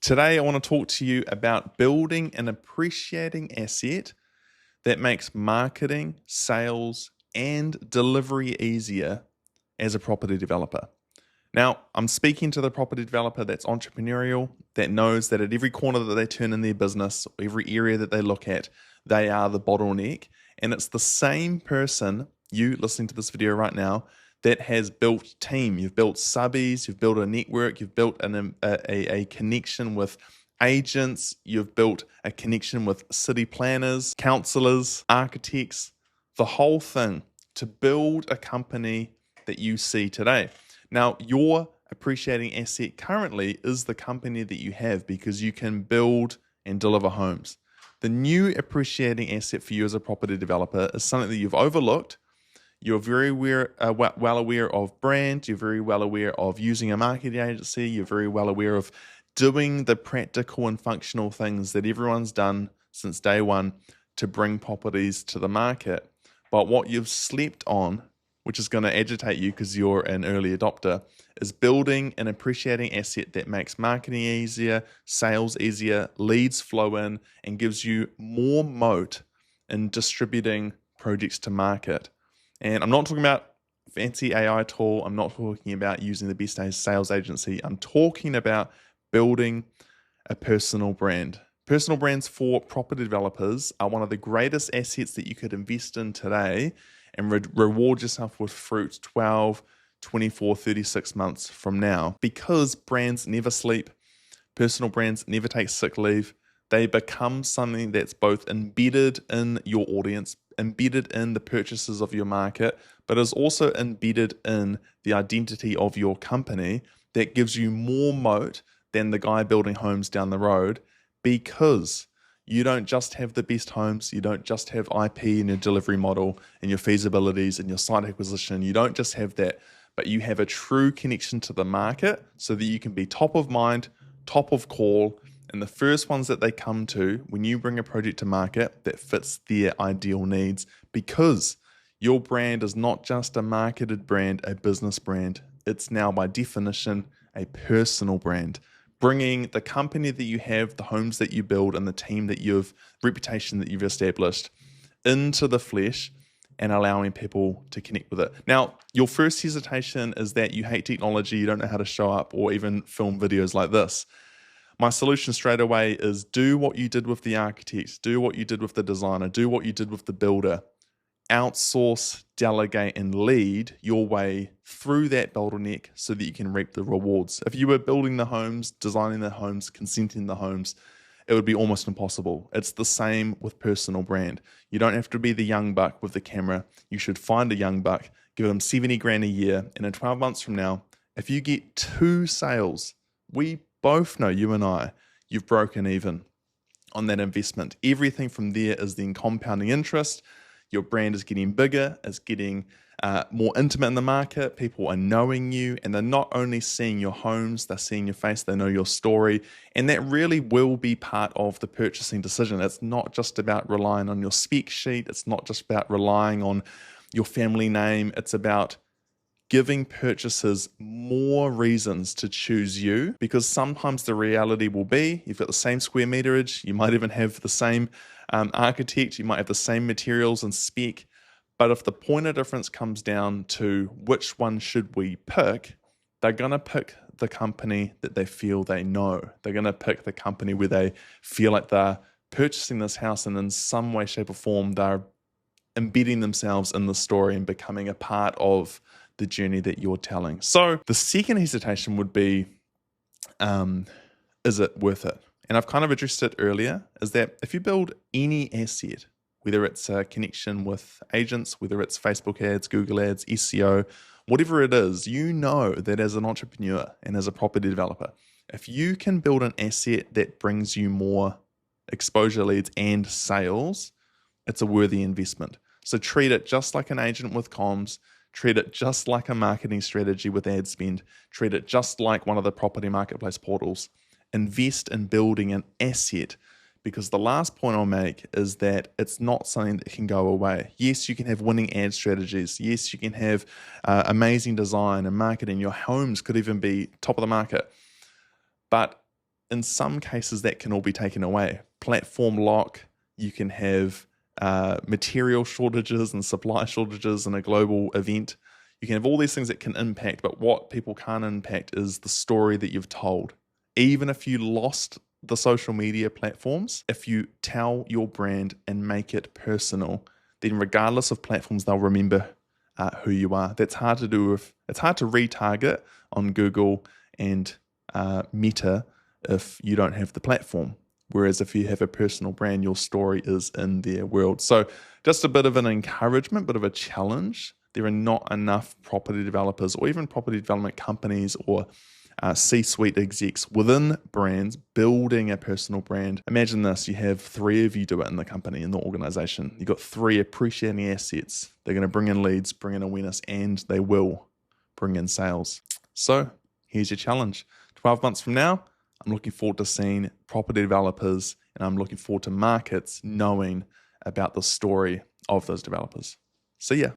Today, I want to talk to you about building an appreciating asset that makes marketing, sales, and delivery easier as a property developer. Now, I'm speaking to the property developer that's entrepreneurial, that knows that at every corner that they turn in their business, every area that they look at, they are the bottleneck. And it's the same person, you listening to this video right now, that has built team. You've built subbies, you've built a network, you've built a connection with agents, you've built a connection with city planners, councillors, architects, the whole thing to build a company that you see today. Now, your appreciating asset currently is the company that you have because you can build and deliver homes. The new appreciating asset for you as a property developer is something that you've overlooked. You're very well aware of brand. You're very well aware of using a marketing agency. You're very well aware of doing the practical and functional things that everyone's done since day one to bring properties to the market. But what you've slept on, which is going to agitate you because you're an early adopter, is building an appreciating asset that makes marketing easier, sales easier, leads flow in, and gives you more moat in distributing projects to market. And I'm not talking about fancy AI tool. I'm not talking about using the best sales agency. I'm talking about building a personal brand. Personal brands for property developers are one of the greatest assets that you could invest in today and reward yourself with fruit 12, 24, 36 months from now. Because brands never sleep, personal brands never take sick leave. They become something that's both embedded in your audience, embedded in the purchases of your market, but is also embedded in the identity of your company that gives you more moat than the guy building homes down the road, because you don't just have the best homes, you don't just have IP in your delivery model and your feasibilities and your site acquisition, you don't just have that, but you have a true connection to the market so that you can be top of mind, top of call, and the first ones that they come to when you bring a project to market that fits their ideal needs, because your brand is not just a marketed brand, a business brand. It's now by definition a personal brand, bringing the company that you have, the homes that you build, and the team that reputation that you've established into the flesh and allowing people to connect with it. Now, your first hesitation is that you hate technology, you don't know how to show up or even film videos like this. My solution straight away is do what you did with the architect, do what you did with the designer, do what you did with the builder. Outsource, delegate, and lead your way through that bottleneck so that you can reap the rewards. If you were building the homes, designing the homes, consenting the homes, it would be almost impossible. It's the same with personal brand. You don't have to be the young buck with the camera. You should find a young buck, give them 70 grand a year, and in 12 months from now, if you get 2 sales, we both know, you and I, you've broken even on that investment. Everything from there is then compounding interest. Your brand is getting bigger, it's getting more intimate in the market. People are knowing you, and they're not only seeing your homes, they're seeing your face, they know your story, and that really will be part of the purchasing decision. It's not just about relying on your spec sheet. It's not just about relying on your family name. It's about giving purchasers more reasons to choose you, because sometimes the reality will be you've got the same square meterage, you might even have the same architect, you might have the same materials and spec, but if the point of difference comes down to which one should we pick, they're going to pick the company that they feel they know. They're going to pick the company where they feel like they're purchasing this house and in some way, shape or form, they're embedding themselves in the story and becoming a part of the journey that you're telling. So the second hesitation would be, is it worth it? And I've kind of addressed it earlier, is that if you build any asset, whether it's a connection with agents, whether it's Facebook ads, Google ads, SEO, whatever it is, you know that as an entrepreneur and as a property developer, if you can build an asset that brings you more exposure leads and sales, it's a worthy investment. So treat it just like an agent with comms. Treat it just like a marketing strategy with ad spend. Treat it just like one of the property marketplace portals. Invest in building an asset, because the last point I'll make is that it's not something that can go away. Yes, you can have winning ad strategies. Yes, you can have amazing design and marketing. Your homes could even be top of the market. But in some cases that can all be taken away. Platform lock, you can have material shortages and supply shortages in a global event. You can have all these things that can impact, but what people can't impact is the story that you've told. Even if you lost the social media platforms, if you tell your brand and make it personal, then regardless of platforms, they'll remember who you are. That's hard to do it's hard to retarget on Google and Meta if you don't have the platform. Whereas if you have a personal brand, your story is in their world. So just a bit of an encouragement, bit of a challenge. There are not enough property developers or even property development companies or C-suite execs within brands building a personal brand. Imagine this, you have 3 of you do it in the company, in the organization. You've got 3 appreciating assets. They're going to bring in leads, bring in awareness, and they will bring in sales. So here's your challenge. 12 months from now, I'm looking forward to seeing property developers and I'm looking forward to markets knowing about the story of those developers. See ya.